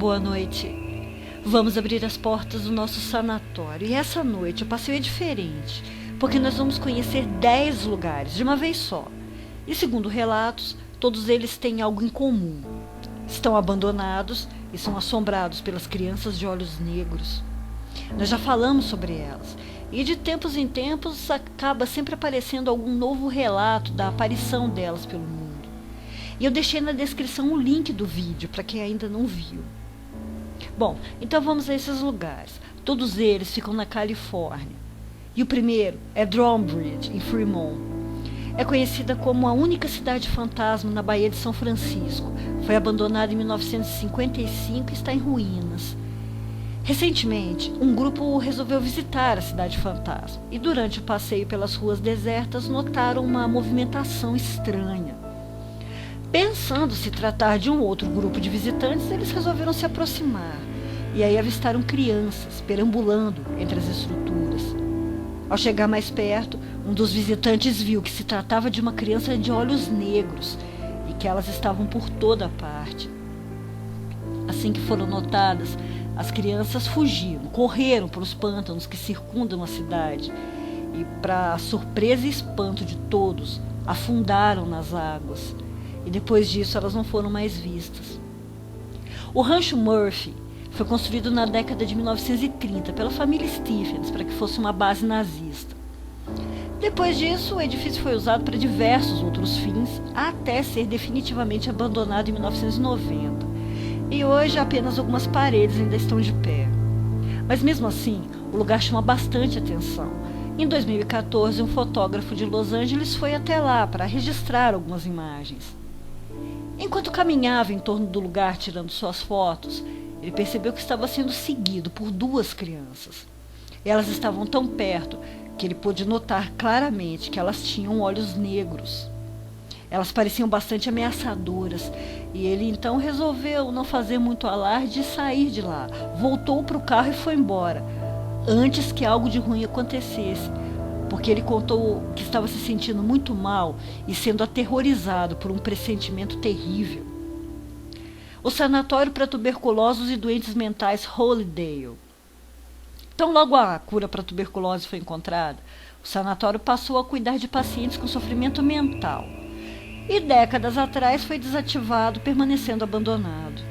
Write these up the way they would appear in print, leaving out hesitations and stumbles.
Boa noite. Vamos abrir as portas do nosso sanatório. E essa noite o passeio é diferente, porque nós vamos conhecer 10 lugares de uma vez só. E segundo relatos, todos eles têm algo em comum. Estão abandonados e são assombrados pelas crianças de olhos negros. Nós já falamos sobre elas. E de tempos em tempos acaba sempre aparecendo algum novo relato da aparição delas pelo mundo. E eu deixei na descrição o link do vídeo para quem ainda não viu. Bom, então vamos a esses lugares. Todos eles ficam na Califórnia. E o primeiro é Drawbridge, em Fremont. É conhecida como a única cidade fantasma na Baía de São Francisco. Foi abandonada em 1955 e está em ruínas. Recentemente, um grupo resolveu visitar a cidade fantasma. E durante o passeio pelas ruas desertas, notaram uma movimentação estranha. Pensando se tratar de um outro grupo de visitantes, eles resolveram se aproximar. E aí avistaram crianças perambulando entre as estruturas. Ao chegar mais perto, um dos visitantes viu que se tratava de uma criança de olhos negros e que elas estavam por toda parte. Assim que foram notadas, as crianças fugiram, correram para os pântanos que circundam a cidade e, para surpresa e espanto de todos, afundaram nas águas. E depois disso elas não foram mais vistas. O Rancho Murphy foi construído na década de 1930 pela família Stephens para que fosse uma base nazista. Depois disso, o edifício foi usado para diversos outros fins, até ser definitivamente abandonado em 1990. E hoje apenas algumas paredes ainda estão de pé. Mas mesmo assim, o lugar chama bastante atenção. Em 2014, um fotógrafo de Los Angeles foi até lá para registrar algumas imagens. Enquanto caminhava em torno do lugar tirando suas fotos, ele percebeu que estava sendo seguido por 2 crianças. Elas estavam tão perto que ele pôde notar claramente que elas tinham olhos negros. Elas pareciam bastante ameaçadoras e ele então resolveu não fazer muito alarde e sair de lá. Voltou para o carro e foi embora, antes que algo de ruim acontecesse, porque ele contou que estava se sentindo muito mal e sendo aterrorizado por um pressentimento terrível. O sanatório para tuberculosos e doentes mentais Holydale. Então, logo a cura para a tuberculose foi encontrada, o sanatório passou a cuidar de pacientes com sofrimento mental. E décadas atrás foi desativado, permanecendo abandonado.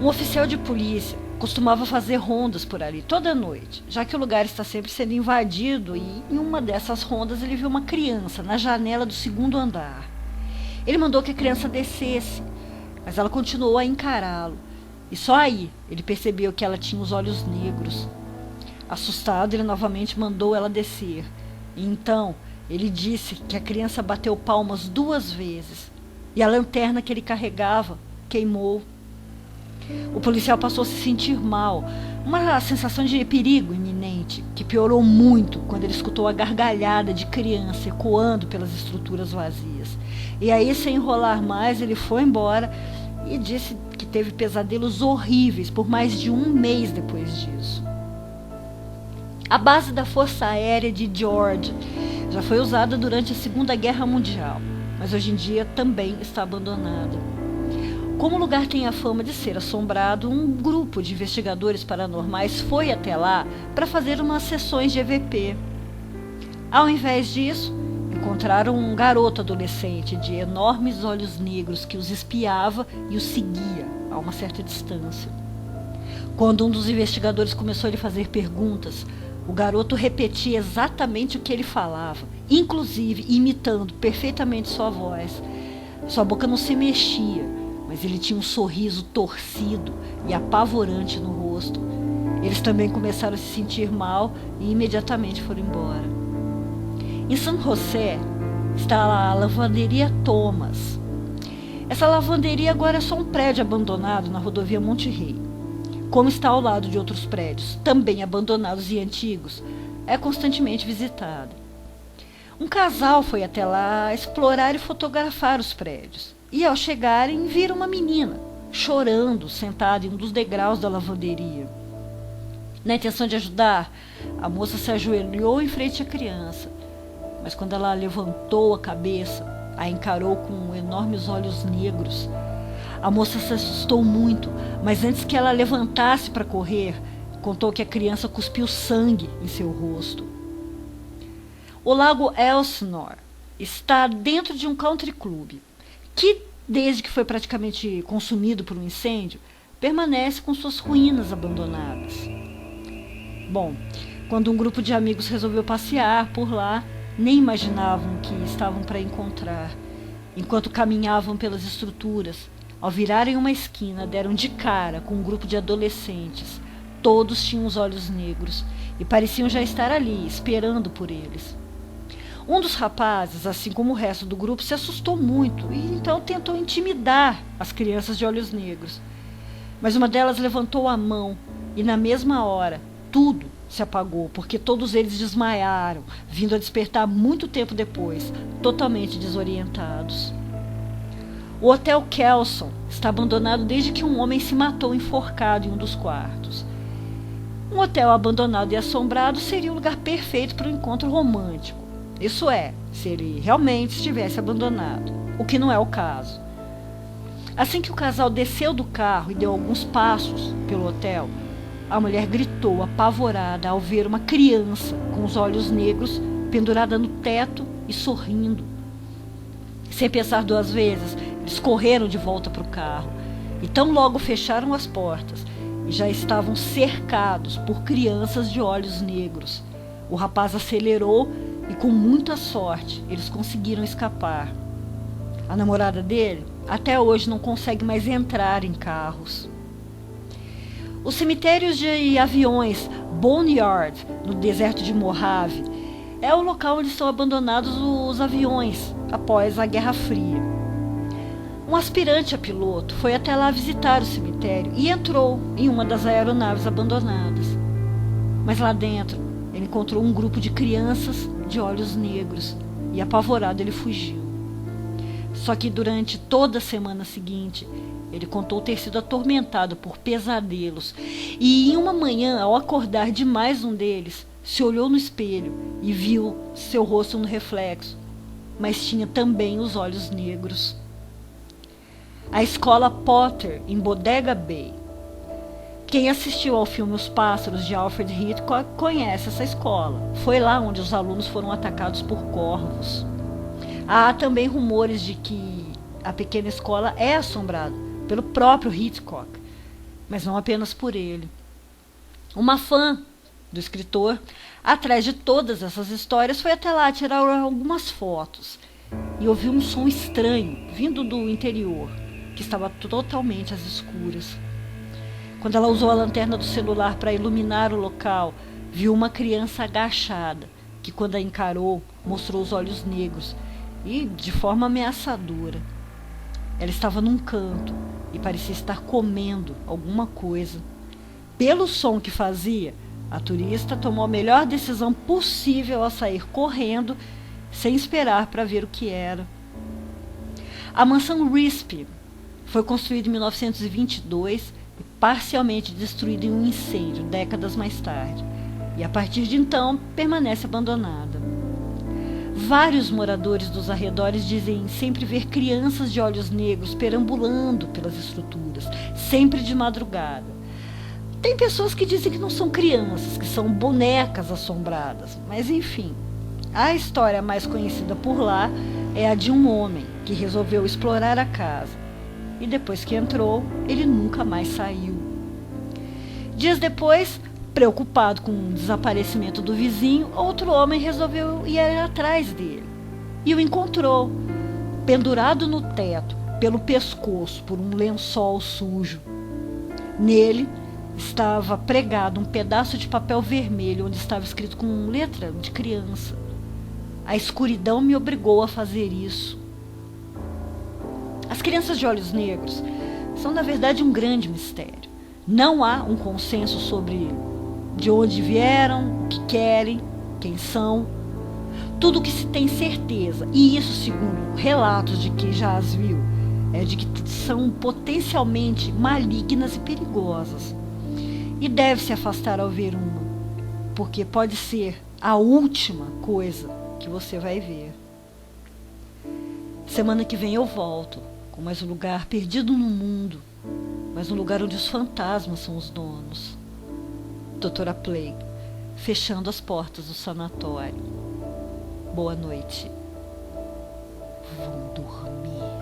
Um oficial de polícia costumava fazer rondas por ali toda noite, já que o lugar está sempre sendo invadido, e em uma dessas rondas ele viu uma criança na janela do 2º andar. Ele mandou que a criança descesse, mas ela continuou a encará-lo, e só aí ele percebeu que ela tinha os olhos negros. Assustado, ele novamente mandou ela descer, e então ele disse que a criança bateu palmas 2 vezes, e a lanterna que ele carregava queimou. O policial passou a se sentir mal, uma sensação de perigo iminente, que piorou muito quando ele escutou a gargalhada de criança ecoando pelas estruturas vazias. E aí, sem enrolar mais, ele foi embora e disse que teve pesadelos horríveis por mais de 1 mês depois disso. A base da Força Aérea de Georgia já foi usada durante a Segunda Guerra Mundial, mas hoje em dia também está abandonada. Como o lugar tem a fama de ser assombrado, um grupo de investigadores paranormais foi até lá para fazer umas sessões de EVP. Ao invés disso, encontraram um garoto adolescente de enormes olhos negros que os espiava e os seguia a uma certa distância. Quando um dos investigadores começou a lhe fazer perguntas, o garoto repetia exatamente o que ele falava, inclusive imitando perfeitamente sua voz. Sua boca não se mexia, mas ele tinha um sorriso torcido e apavorante no rosto. Eles também começaram a se sentir mal e imediatamente foram embora. Em San José está a lavanderia Thomas. Essa lavanderia agora é só um prédio abandonado na rodovia Monte Rey. Como está ao lado de outros prédios, também abandonados e antigos, é constantemente visitada. Um casal foi até lá explorar e fotografar os prédios. E ao chegarem, viram uma menina, chorando, sentada em um dos degraus da lavanderia. Na intenção de ajudar, a moça se ajoelhou em frente à criança, mas quando ela levantou a cabeça, a encarou com enormes olhos negros. A moça se assustou muito, mas antes que ela levantasse para correr, contou que a criança cuspiu sangue em seu rosto. O lago Elsinore está dentro de um country club, que, desde que foi praticamente consumido por um incêndio, permanece com suas ruínas abandonadas. Bom, quando um grupo de amigos resolveu passear por lá, nem imaginavam o que estavam para encontrar. Enquanto caminhavam pelas estruturas, ao virarem uma esquina, deram de cara com um grupo de adolescentes. Todos tinham os olhos negros e pareciam já estar ali, esperando por eles. Um dos rapazes, assim como o resto do grupo, se assustou muito e então tentou intimidar as crianças de olhos negros. Mas uma delas levantou a mão e, na mesma hora, tudo se apagou, porque todos eles desmaiaram, vindo a despertar muito tempo depois, totalmente desorientados. O Hotel Kelson está abandonado desde que um homem se matou enforcado em um dos quartos. Um hotel abandonado e assombrado seria o lugar perfeito para um encontro romântico. Isso é, se ele realmente estivesse abandonado, o que não é o caso. Assim que o casal desceu do carro e deu alguns passos pelo hotel, a mulher gritou apavorada ao ver uma criança com os olhos negros pendurada no teto e sorrindo. Sem pensar duas vezes, eles correram de volta para o carro e tão logo fecharam as portas e já estavam cercados por crianças de olhos negros. O rapaz acelerou e, com muita sorte, eles conseguiram escapar. A namorada dele até hoje não consegue mais entrar em carros. Os cemitérios de aviões Boneyard, no deserto de Mojave, é o local onde estão abandonados os aviões após a Guerra Fria. Um aspirante a piloto foi até lá visitar o cemitério e entrou em uma das aeronaves abandonadas. Mas lá dentro, ele encontrou um grupo de crianças de olhos negros e, apavorado, ele fugiu. Só que durante toda a semana seguinte, ele contou ter sido atormentado por pesadelos e, em uma manhã, ao acordar de mais um deles, se olhou no espelho e viu seu rosto no reflexo, mas tinha também os olhos negros. A escola Potter, em Bodega Bay. Quem assistiu ao filme Os Pássaros, de Alfred Hitchcock, conhece essa escola. Foi lá onde os alunos foram atacados por corvos. Há também rumores de que a pequena escola é assombrada pelo próprio Hitchcock, mas não apenas por ele. Uma fã do escritor, atrás de todas essas histórias, foi até lá tirar algumas fotos e ouviu um som estranho vindo do interior, que estava totalmente às escuras. Quando ela usou a lanterna do celular para iluminar o local, viu uma criança agachada, que, quando a encarou, mostrou os olhos negros e de forma ameaçadora. Ela estava num canto e parecia estar comendo alguma coisa. Pelo som que fazia, a turista tomou a melhor decisão possível ao sair correndo, sem esperar para ver o que era. A mansão Risp foi construída em 1922 e parcialmente destruída em um incêndio décadas mais tarde, e a partir de então permanece abandonada. Vários moradores dos arredores dizem sempre ver crianças de olhos negros perambulando pelas estruturas, sempre de madrugada. Tem pessoas que dizem que não são crianças, que são bonecas assombradas, mas enfim. A história mais conhecida por lá é a de um homem que resolveu explorar a casa e, depois que entrou, ele nunca mais saiu. Dias depois, preocupado com o desaparecimento do vizinho, outro homem resolveu ir atrás dele e o encontrou, pendurado no teto, pelo pescoço, por um lençol sujo. Nele estava pregado um pedaço de papel vermelho onde estava escrito com letra de criança: "A escuridão me obrigou a fazer isso." As crianças de olhos negros são, na verdade, um grande mistério. Não há um consenso sobre de onde vieram, o que querem, quem são. Tudo o que se tem certeza, e isso segundo relatos de quem já as viu, é de que são potencialmente malignas e perigosas. E deve se afastar ao ver uma, porque pode ser a última coisa que você vai ver. Semana que vem eu volto com mais um lugar perdido no mundo, mas um lugar onde os fantasmas são os donos. Doutora Play, fechando as portas do sanatório. Boa noite. Vão dormir.